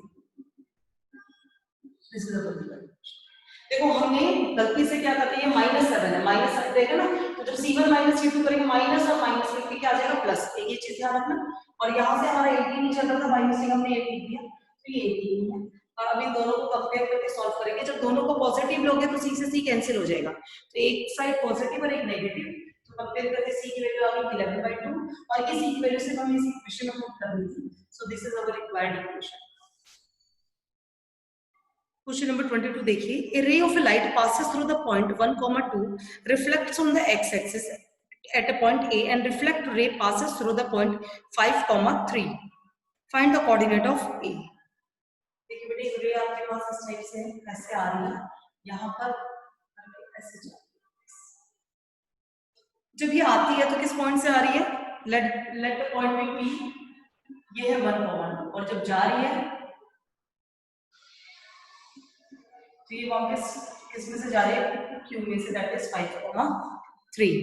देखो हमने गलती से क्या करते हैं, -7 है, -7 देगा ना, तो जब c1 - c2 करेंगे माइनस और माइनस लिख के क्या आ जाएगा प्लस, ये चीज ध्यान रखना। और यहाँ से हमारा 18 ही चल रहा था, माइनस से हमने 8 लिख दिया, तो ये 18 है। और अब इन दोनों को कंपेयर करके सॉल्व करेंगे, जब दोनों को पॉजिटिव लोगे तो c से c कैंसिल हो जाएगा, तो एक साइड पॉजिटिव और एक नेगेटिव, तो कंपेयर करके c की वैल्यू आ गई 11/2, और ये c की वैल्यू से हम इस इक्वेशन में पुट कर देंगे। So this is our required equation. Question number 22 देखिए, a ray of a light passes through the point 1, 2, reflects on the x-axis at a point A and reflect ray passes through the point 5, 3. Find the coordinate of A. देखिए बेटे ये रे आपके पास इस type से ऐसे आ रही है, यहाँ पर ऐसे जा, जब ये आती है तो किस पॉइंट से आ रही है, let the point be P, ये है 1, 1, और जब जा रही है तो ये वापस किसमें से जा रही है, क्यू में से, दैट इज 5, 3।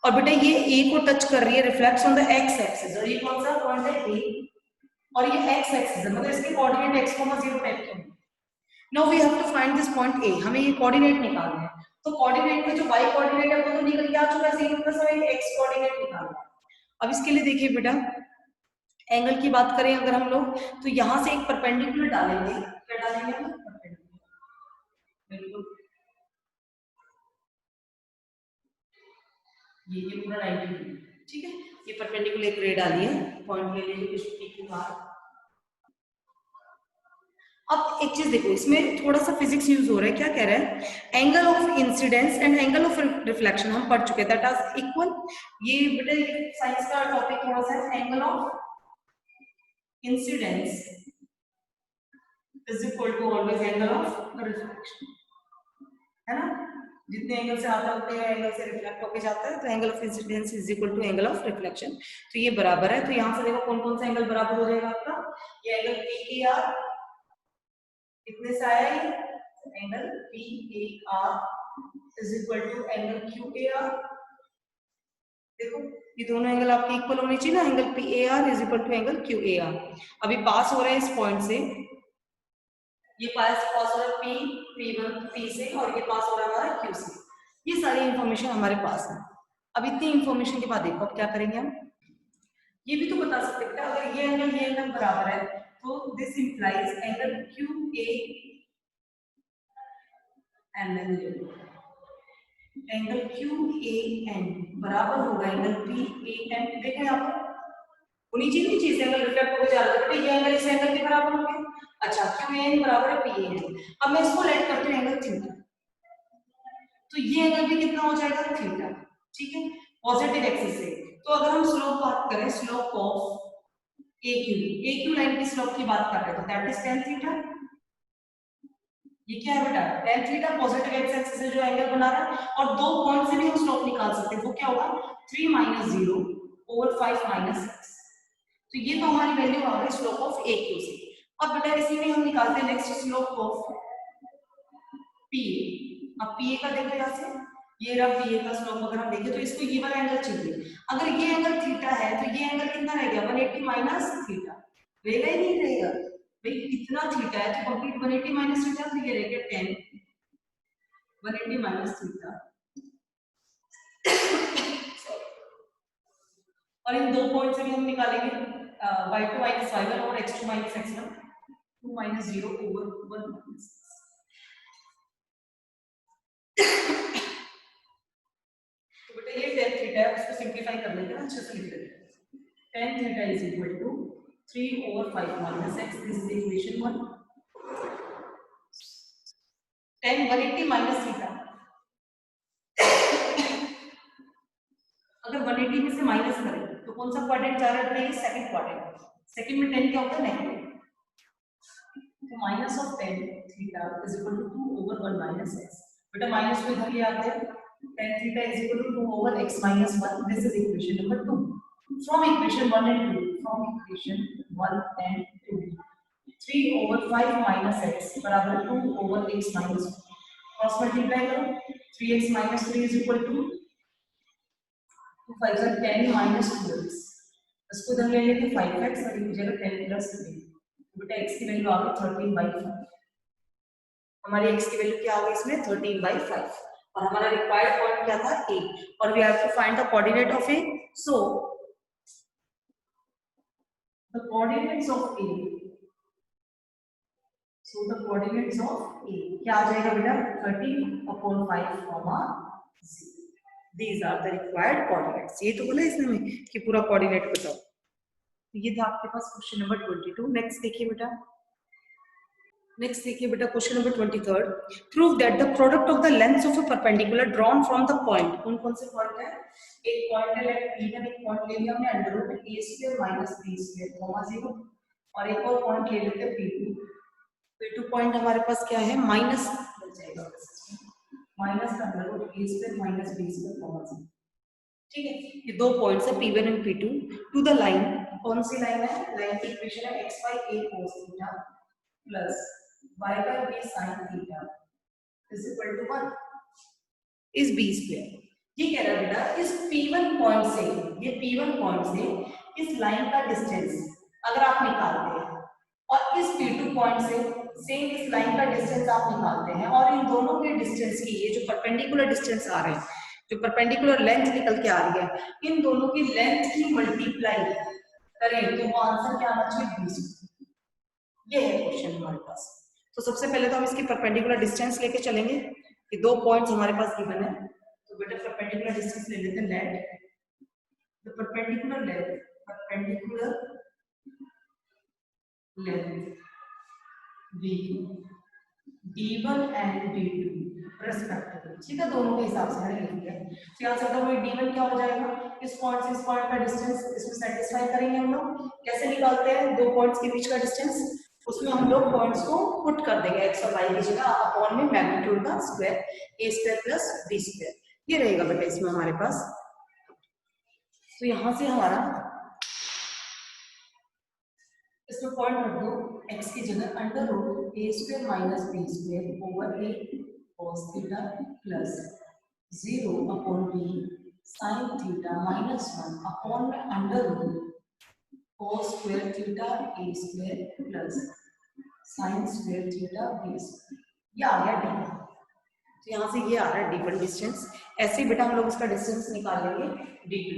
और बेटा ये ए को टच कर रही है, reflects on the x axis, और ये कौन सा पॉइंट है ए, और ये एक्स एक्सिस है, मतलब इसके कोऑर्डिनेट x, 0 टाइप के हैं। Now we have to find this point A, हमें ये कोऑर्डिनेट निकालना है। तो कोऑर्डिनेट में जो y कोऑर्डिनेट है वो तो निकल के आ चुका है, 0 प्लस हमें x कोऑर्डिनेट निकालना है। अब इसके लिए देखिए बेटा, एंगल की बात करें अगर हम लोग, तो यहां से एक परपेंडिकुलर डालेंगे, क्या डालेंगे हम, परपेंडिकुलर, बिल्कुल ये पूरा 90 डिग्री, ठीक है। ये परपेंडिकुलर एक रे डाली है, पॉइंट ले लीजिए कुछ पी के बाहर। अब एक चीज देखो, इसमें थोड़ा सा फिजिक्स यूज हो रहा है। क्या कह रहा है, angle of incidence and angle of reflection हम पढ़ चुके हैं, दैट आर इक्वल। ये बेटा ये साइंस का टॉपिक थोड़ा सा है, angle of incidence is equal to always angle of reflection, है ना। जितने एंगल से आता है उतने एंगल से रिफ्लेक्ट होके जाता है, तो angle of incidence is equal to angle of reflection. तो ये बराबर है, तो यहाँ से देखो कौन कौन सा एंगल बराबर हो जाएगा आपका। ये एंगल पी के आर कितने से आया, ये angle P A R is equal to angle Q A R. देखो ये दोनों एंगल आपके इक्वल होने चाहिए ना, angle P A R is equal to angle Q A R. अभी पास हो रहा है इस पॉइंट से, ये पास हो रहा है पी P1 पी से, और ये पास हो रहा है हमारा क्यू से। ये सारी इंफॉर्मेशन हमारे पास है। अब इतनी इंफॉर्मेशन के बाद देखो अब क्या करेंगे हम, ये भी तो बता सकते हैं अगर ये एंगल बराबर है तो this implies angle Q A N, angle Q A N बराबर होगा एंगल पी ए एन। देखो यहाँ पर होनी चाहिए चीज, एंगल रिफ्लेक्ट होकर जा रहा है, ये एंगल इस एंगल के बराबर होंगे। अच्छा क्यू ए एन बराबर है पी ए एन। अब मैं इसको लेट करती हूँ एंगल थीटा, तो ये एंगल भी कितना हो जाएगा थीटा, ठीक है, पॉजिटिव एक्सिस से। तो अगर हम स्लोप बात करें, slope of A Q line की स्लोप की बात कर रहे हैं, तो दैट इज tan थीटा। ये क्या है बेटा, tan theta positive x axis से जो एंगल बना रहा है, और दो पॉइंट से भी हम स्लोप निकाल सकते हैं। वो क्या होगा 3 - 0 over 5 - 6। तो ये तो हमारी वैल्यू आ गई स्लोप ऑफ ए क्यू से। अब बेटा इसी में हम निकालते हैं नेक्स्ट स्लोप ऑफ पी। अब पी ए का देखो यहाँ से, ये रहा पी ए का स्लोप। अगर हम देखें तो इसको ये वाला एंगल चाहिए, अगर ये एंगल थीटा है तो ये एंगल कितना रह गया 180 माइनस थीटा, रहेगा ही नहीं रहेगा भाई, इतना थीटा है तो कंप्लीट 180 माइनस थीटा, तो ये रह गया 10 180 माइनस थीटा। और इन दो पॉइंट से भी हम निकालेंगे y2 माइनस y1 और x2 माइनस x1, 2 - 0 over 1 - 6। तो बेटा ये tan थीटा है, उसको सिंपलीफाई कर लेते हैं, अच्छे से लिख लेते हैं। tan theta is equal to 3 over 5 minus x, this is equation 1। tan 180 minus theta, अगर 180 में से माइनस करें तो कौन सा क्वाड्रेंट जा रहा है, सेकंड क्वाड्रेंट। सेकंड में tan क्या होता है नेगेटिव, तो minus of tan theta is equal to 2 over 1 minus x। बेटा माइनस को इधर ले आते हैं, tan theta is equal to 2 over x minus 1, this is equation number 2। From equation 1 and 2, from equation 1 and 2, 3 over 5 minus x बराबर 2 over x minus 1। Cross multiply करो, 3x minus 3 is equal to 2 5 are 10 minus 2x। इसको इधर ले लेते 5x और इस जगह 10 plus 3। बेटा x की वैल्यू आ गई 13/5। हमारी x की वैल्यू क्या आ गई इसमें 13/5, और हमारा रिक्वायर्ड पॉइंट क्या था a, और we have to find the coordinate of a। So the coordinates of a, so the coordinates of a क्या आ जाएगा बेटा 13/5, 0। These are the required coordinates। ये तो बोला इसने में कि पूरा कोऑर्डिनेट बताओ। तो ये था आपके पास क्वेश्चन नंबर 22। नेक्स्ट देखिए बेटा, question number 23। Prove that the product of the lengths of a perpendicular drawn from the point. कौन कौन से पॉइंट है, एक पॉइंट है लेट P1, एक पॉइंट ले लिया हमने √a² - b², 0, और एक और पॉइंट ले लेते हैं P2। P2 पॉइंट हमारे पास क्या है माइनस बन जाएगा, माइनस का √a² - b², 0। ठीक है, ये दो पॉइंट्स है P1 and P2 to the line. कौन सी लाइन है, लाइन की इक्वेशन है x/a cos theta plus y/b sin theta is equal to 1 इस b²। ये कह रहा है बेटा इस P1 पॉइंट से, ये P1 पॉइंट से इस लाइन का डिस्टेंस अगर आप निकालते हैं, और इस P2 पॉइंट से सेम इस लाइन का डिस्टेंस आप निकालते हैं, और इन दोनों के डिस्टेंस की, ये जो परपेंडिकुलर डिस्टेंस आ रहे हैं, जो परपेंडिकुलर लेंथ निकल के आ रही है, इन दोनों की लेंथ की मल्टीप्लाई करें तो वो आंसर क्या आना चाहिए 20। ये है क्वेश्चन हमारे पास। तो सबसे पहले तो हम इसकी परपेंडिकुलर डिस्टेंस लेके चलेंगे कि दो पॉइंट्स हमारे पास गिवन है। तो बेटा परपेंडिकुलर डिस्टेंस ले लेते हैं let the perpendicular length b d1 and d2 respectively, ठीक है, दोनों के हिसाब से मैंने लिख दिया। तो यहाँ से तो d1 क्या हो जाएगा, इस पॉइंट से इस पॉइंट का डिस्टेंस, इसमें सेटिस्फाई करेंगे हम लोग। कैसे निकालते हैं दो पॉइंट्स के बीच का डिस्टेंस, उसमें हम लोग पॉइंट्स को पुट कर देंगे x और y की जगह, अपॉन में मैग्नीट्यूड का square a square plus b square, ये रहेगा बेटा इसमें हमारे पास। तो यहाँ से हमारा इसमें पॉइंट रख दो, x की जगह under root a square minus b square over a cos theta plus 0 upon b sin theta minus 1 upon में under root cos square theta a square plus sin square theta b square, ये आ गया d। तो यहाँ से ये आ रहा है d1 डिस्टेंस। ऐसे ही बेटा हम लोग इसका डिस्टेंस निकाल लेंगे d2,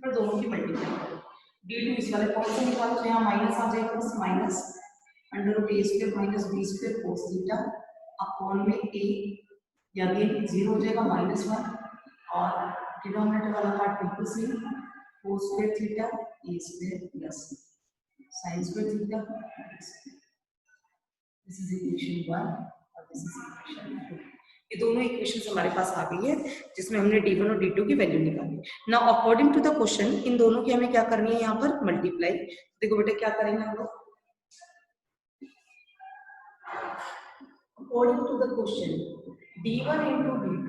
फिर दोनों की मल्टीप्लाई करें। d2 इस वाले पॉइंट से निकालो तो यहाँ माइनस आ जाएगा, बस minus under root a square minus b square cos theta upon में a, या अगेन 0 हो जाएगा माइनस 1, और डिनोमिनेटर वाला पार्ट बिल्कुल same, cos square theta a square plus sin square theta. This is equation 1 और दिस इज इक्वेशन 2। ये दोनों इक्वेशंस हमारे पास आ गई है जिसमें हमने d1 और d2 की वैल्यू निकाली। Now according to the question इन दोनों की हमें क्या करनी है, यहाँ पर मल्टीप्लाई। देखो बेटा क्या करेंगे हम लोग, according to the question d1 into d2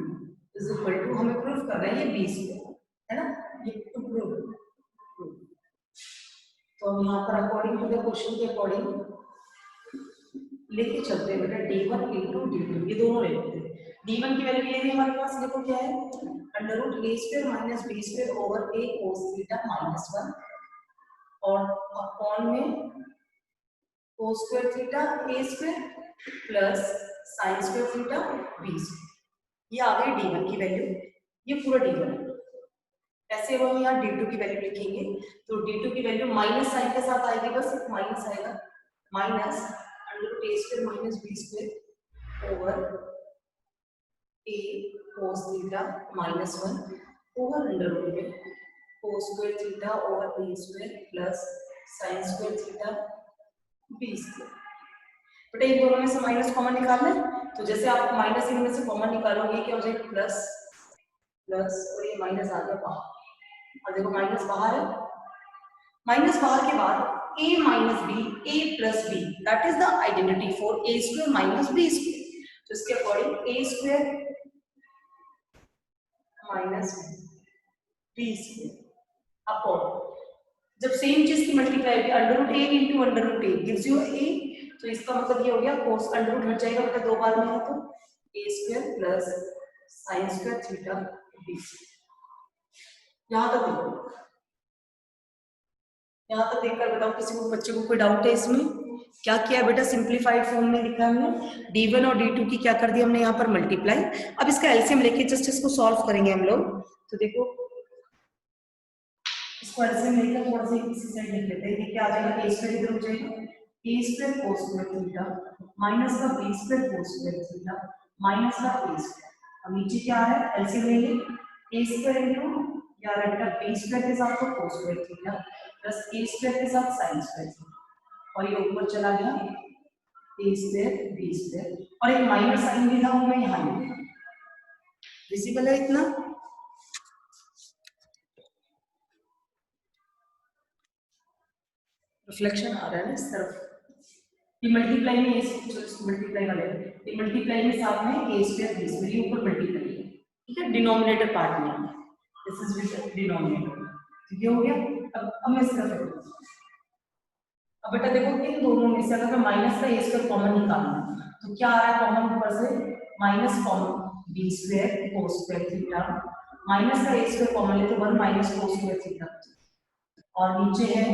is equal to, हमें प्रूफ करना है ये b स्क्वायर है ना, ये प्रूफ। तो हम यहाँ पर अकॉर्डिंग टू द क्वेश्चन के अकॉर्डिंग लेके चलते हैं बेटा d1 into d2, ये दोनों ले लेते हैं। d1 की वैल्यू ये है हमारे पास, देखो क्या है, under root a square minus b square over a cos theta minus 1 और अपॉन में cos square theta a square plus sin square theta b square, ये आ गई d1 की वैल्यू, ये पूरा d1 है। ऐसे हम यहाँ d2 की वैल्यू लिखेंगे, तो d2 की वैल्यू माइनस साइन के साथ आएगी, बस एक माइनस आएगा, minus under root a square minus b square over a cos theta minus 1 over under root में cos square theta over a square plus sin square theta b square. बेटा इन दोनों में से माइनस कॉमन निकालना है, तो जैसे आप माइनस इनमें से कॉमन निकालोगे क्या हो जाएगा, प्लस प्लस, और ये माइनस आ गया बाहर, और देखो माइनस बाहर है, माइनस बाहर के बाद a minus B a plus B, that is the identity for a square minus b square. तो इसके according a square minus b square upon, जब सेम चीज की मल्टीप्लाई होगी under root a into under root a gives you a, तो इसका मतलब ये हो गया cos अंडर रूट हट जाएगा बेटा दो बार में है, तो a square plus sin square theta b। यहाँ तक देखो, यहाँ तक देखकर बताओ किसी को बच्चे को कोई डाउट है इसमें? क्या किया बेटा, सिंप्लीफाइड फॉर्म में लिखा हमने, d1 और d2 की क्या कर दी हमने यहाँ पर मल्टीप्लाई। अब इसका एलसीएम लेके जस्ट इसको सॉल्व करेंगे हम लोग। तो देखो इसको एलसीएम लेकर थोड़ा सा इसी साइड लिख लेते हैं, ये क्या आ जाएगा, a स्क्वायर इधर हो जाएगा, a square cos square theta minus का b square cos square theta minus का a स्क्वायर। अब नीचे क्या है, एलसीएम लेंगे, a स्क्वायर इनटू या बेटा b स्क्वायर के साथ तो cos square theta plus a square के साथ sin स्क्वायर थीटा, और ये ऊपर चला गया a स्क्वायर b स्क्वायर, और एक माइनस साइन भी था वो मैं यहाँ लिख दिया, विजिबल है इतना? रिफ्लेक्शन आ रहा है ना इस तरफ। ये मल्टीप्लाई में मल्टीप्लाई वाले ये मल्टीप्लाई में साथ में a स्क्वायर b स्क्वायर, ये ऊपर मल्टीप्लाई है, ठीक है, डिनोमिनेटर पार्ट में, दिस इज विद डिनोमिनेटर, ठीक है, हो गया। अब मैं इस तरफ, अब बेटा देखो इन दोनों में से अगर माइनस का a स्क्वायर कॉमन निकालना तो क्या आ रहा है कॉमन, ऊपर से minus common b square cos square theta minus का a स्क्वायर कॉमन ले तो 1 माइनस cos स्क्वायर थीटा, और नीचे है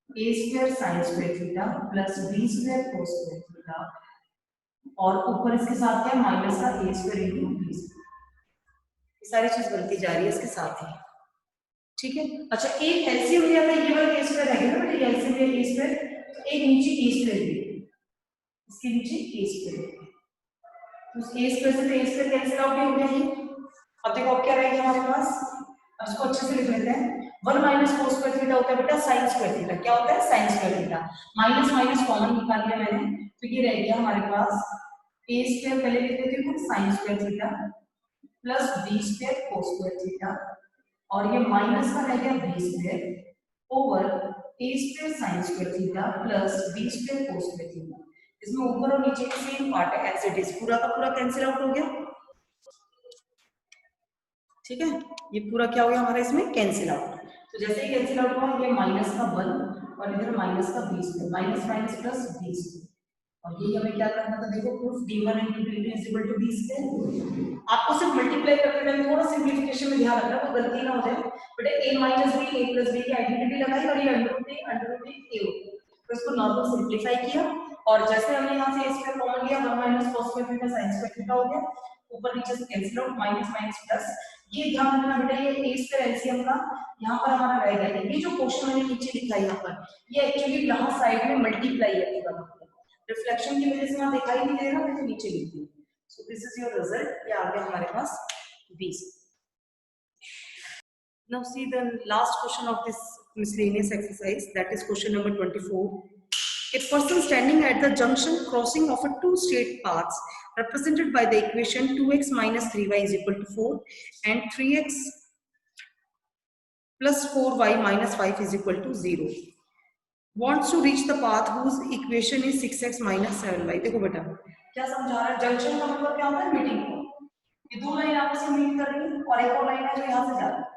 a square sin square theta plus b square cos square theta, और ऊपर इसके साथ क्या है माइनस का a square into b square, ये सारी चीज बनती जा रही है इसके साथ ही, ठीक है। अच्छा एक एलसीएम लिया था, ये वाला a स्क्वायर है ना बेटा, एलसीएम लिया a स्क्वायर, तो एक नीचे a स्क्वायर भी, इसके नीचे a स्क्वायर, तो उस a स्क्वायर से तो a स्क्वायर कैंसिल आउट हो गया ये। अब देखो अब क्या रहेगा हमारे पास, अब इसको अच्छे से लिख लेते हैं, 1 माइनस कोस स्क्वायर थीटा होता है बेटा साइन स्क्वायर थीटा। क्या होता है? Sine square theta. Minus minus common निकाल लिया मैंने, तो ये रह गया हमारे पास a स्क्वायर, पहले लिख देते हैं sine square theta plus b square cos square theta, और ये माइनस का रह गया b square over a square sine square theta plus b square cos square theta. इसमें ऊपर और नीचे का सेम पार्ट है, एज इट इज पूरा का पूरा कैंसिल आउट हो गया। ठीक है, ये पूरा क्या हो गया हमारा इसमें कैंसिल आउट। तो जैसे ही कैंसिल आउट हुआ, ये माइनस का 1 और इधर माइनस का b square, minus minus plus b square, और ये हमें क्या करना था? देखो proof d1 * d2 is equal to b square. आपको सिर्फ मल्टीप्लाई करते टाइम थोड़ा सिंपलीफिकेशन में ध्यान रखना, कोई गलती ना हो जाए। बेटा a minus b a plus b की आइडेंटिटी लगाई और ये अंडर रूट a हो, तो इसको नॉर्मल सिंपलीफाई किया, और जैसे हमने यहाँ से a स्क्वायर कॉमन लिया, 1 minus cos square theta sin square theta हो गया, ऊपर नीचे से cancel out, minus minus plus. ये ध्यान रखना बेटा, ये a स्क्वायर एलसीएम का यहाँ पर हमारा रहेगा। ये जो क्वेश्चन मैंने नीचे लिखा है यहाँ पर, ये एक्चुअली यहाँ साइड में मल्टीप्लाई है पूरा, रिफ्लेक्शन की वजह से वहां दिखाई नहीं दे रहा, तो नीचे लिख दिया। सो दिस इज योर रिजल्ट, ये आ गया हमारे पास 20। Now see the last question of this miscellaneous exercise, that is question number 24. A person standing at the junction crossing of a two straight paths represented by the equation 2x minus 3y is equal to 4 and 3x plus 4y minus 5 is equal to 0. Wants to reach the path whose equation is 6x minus 7y. देखो बेटा क्या समझा रहा है? Junction का मतलब क्या होता है? Meeting point. ये दो लाइन आपस में मीट कर रही है और एक और लाइन है जो यहाँ से जा रही है।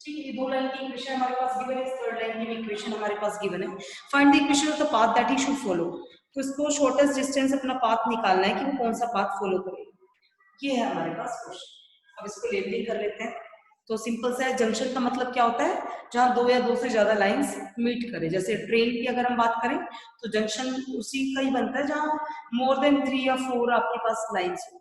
ठीक है, ये दो लाइन की इक्वेशन हमारे पास गिवन है, थर्ड लाइन की इक्वेशन हमारे पास गिवन है। Find the equation of the path that he should follow. तो इसको शॉर्टेस्ट डिस्टेंस अपना पाथ निकालना है कि वो कौन सा पाथ फॉलो करेगा। ये है हमारे पास क्वेश्चन। अब इसको लेबलिंग कर लेते हैं। तो सिंपल सा है, जंक्शन का मतलब क्या होता है? जहां दो या दो से ज्यादा लाइंस मीट करे। जैसे ट्रेन की अगर हम बात करें तो जंक्शन उसी का ही बनता है जहां मोर देन 3 या 4 आपके पास लाइंस हो।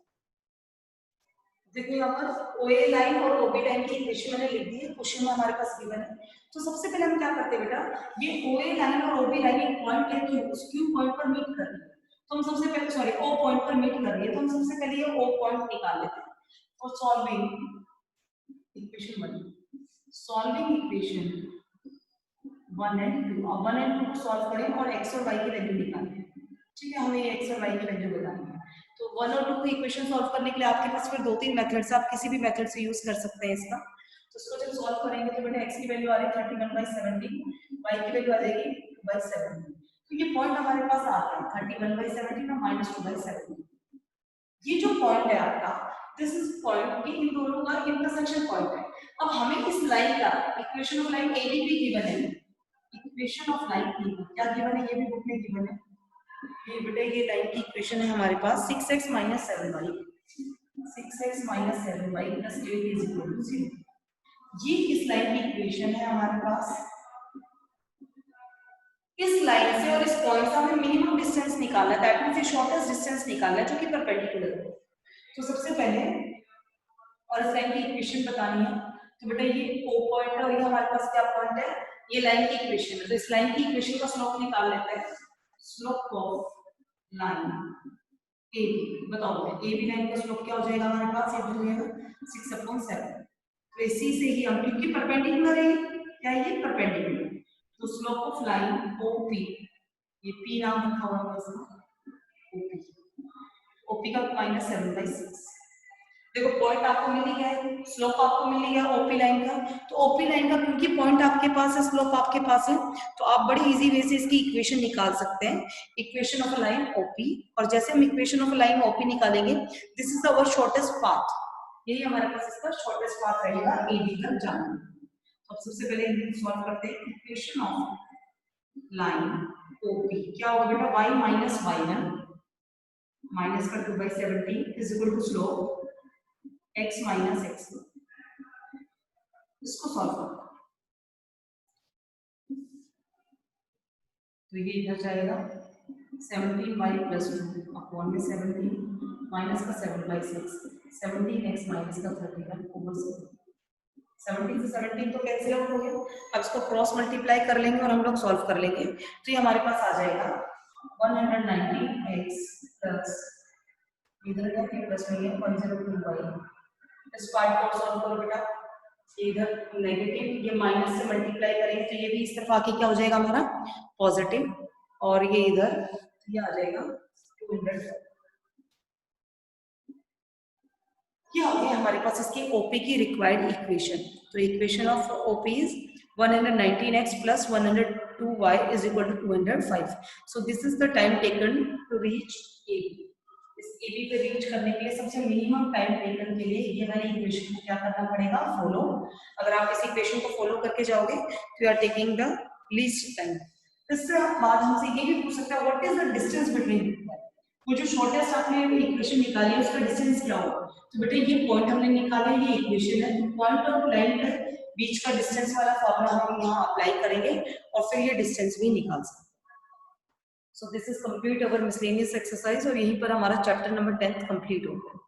देखो यहाँ पर OA लाइन और OB लाइन की इक्वेशन मैंने लिख दी है, क्वेश्चन में हमारे पास गिवन है। तो सबसे पहले हम क्या करते हैं बेटा, ये OA लाइन और OB लाइन एक पॉइंट है कि उस Q पॉइंट पर मीट कर रही है, तो हम सबसे पहले सॉरी O पॉइंट पर मीट कर रही है, तो हम सबसे पहले ये O पॉइंट निकाल लेते हैं। और सॉल्विंग इक्वेशन 1 एंड 2, अब 1 एंड 2 को सॉल्व करें और x और y की वैल्यू निकालें। ठीक है, हमें x और y की वैल्यू बतानी है। तो 1 और 2 को इक्वेशन सॉल्व करने के लिए आपके पास फिर 2-3 मेथड्स, आप किसी भी मेथड से यूज कर सकते हैं इसका। तो इसको जब सॉल्व करेंगे तो बेटा x की वैल्यू आ रही है 31/17, y की वैल्यू आ जाएगी 2/17। तो ये पॉइंट हमारे पास आ गया 31/17 और -2/17। ये जो पॉइंट है आपका, दिस इज पॉइंट, ये इन दोनों का इंटरसेक्शन पॉइंट है। अब हमें इस लाइन का इक्वेशन ऑफ लाइन AB भी गिवन है, इक्वेशन ऑफ लाइन की क्या गिवन है, ये भी बुक में गिवन है। ये बेटा ये लाइन की इक्वेशन है हमारे पास 6x - 7y, 6x - 7y + 8 = 0। ये इस लाइन की इक्वेशन है हमारे पास। इस लाइन से और इस पॉइंट से हमें मिनिमम डिस्टेंस निकालना है, दैट मींस ये शॉर्टेस्ट डिस्टेंस निकालना है जो कि परपेंडिकुलर है। तो सबसे पहले और इस लाइन की इक्वेशन बतानी है, तो बेटा ये O पॉइंट है और ये हमारे पास क्या पॉइंट है, ये लाइन की इक्वेशन है। तो इस लाइन की इक्वेशन का स्लोप निकाल लेते हैं। स्लोप ऑफ लाइन AB, बताओ AB लाइन का स्लोप क्या हो जाएगा हमारे पास, ये हो जाएगा 6/7। तो इसी से ही हम, क्योंकि परपेंडिकुलर है, क्या है ये परपेंडिकुलर, तो स्लोप ऑफ लाइन OP, ये P नाम रखा हुआ है इसका, OP का -7/6। देखो पॉइंट आपको मिल गया है, स्लोप आपको मिल गया OP लाइन का। तो OP लाइन का क्योंकि पॉइंट आपके पास है, स्लोप आपके पास है, तो आप बड़ी इजी वे से इसकी इक्वेशन निकाल सकते हैं, इक्वेशन ऑफ लाइन OP। और जैसे हम इक्वेशन ऑफ लाइन OP निकालेंगे, this is our shortest path, यही हमारे पास इसका शॉर्टेस्ट पाथ रहेगा AB तक जाने। तो अब सबसे पहले हम सॉल्व करते हैं इक्वेशन ऑफ लाइन OP। क्या होगा बेटा, y - y1 माइनस का 2/17 is equal to slope x - x1। इसको सॉल्व करो तो ये इधर जाएगा 17y + 2 अपॉन में 17 माइनस का 7/6, 17x माइनस का 31/7। 17 से 17 तो कैंसिल आउट हो गया। अब इसको क्रॉस मल्टीप्लाई कर लेंगे और हम लोग सॉल्व कर लेंगे, तो ये हमारे पास आ जाएगा 190x प्लस इधर का प्लस में 102y। इस पार्ट को सॉल्व करो बेटा, इधर नेगेटिव, ये माइनस से मल्टीप्लाई करेंगे तो ये भी इस तरफ आके क्या हो जाएगा हमारा पॉजिटिव, और ये इधर ये आ जाएगा 200। क्या हो गया हमारे पास इसकी ओपी की रिक्वायर्ड इक्वेशन। तो equation of OP is 119x plus 102y is equal to 205. So this is the time taken to reach AB. इस AB पे रीच करने के लिए सबसे मिनिमम टाइम टेकन के लिए ये वाली इक्वेशन को क्या करना पड़ेगा, फॉलो। अगर आप इस इक्वेशन को फॉलो करके जाओगे तो you are taking the least time. इससे बाद हमसे ये भी पूछ सकता है what is the distance between, वो जो शॉर्टेस्ट आपने इक्वेशन निकाली है उसका डिस्टेंस क्या होगा। तो बेटा ये पॉइंट हमने निकाला, ये इक्वेशन है, तो पॉइंट और लाइन बीच का डिस्टेंस वाला फॉर्मूला हम यहाँ अप्लाई करेंगे और फिर ये डिस्टेंस भी निकाल सकते हैं। सो this is complete our miscellaneous exercise, और यहीं पर हमारा चैप्टर नंबर 10 कंप्लीट हो गया।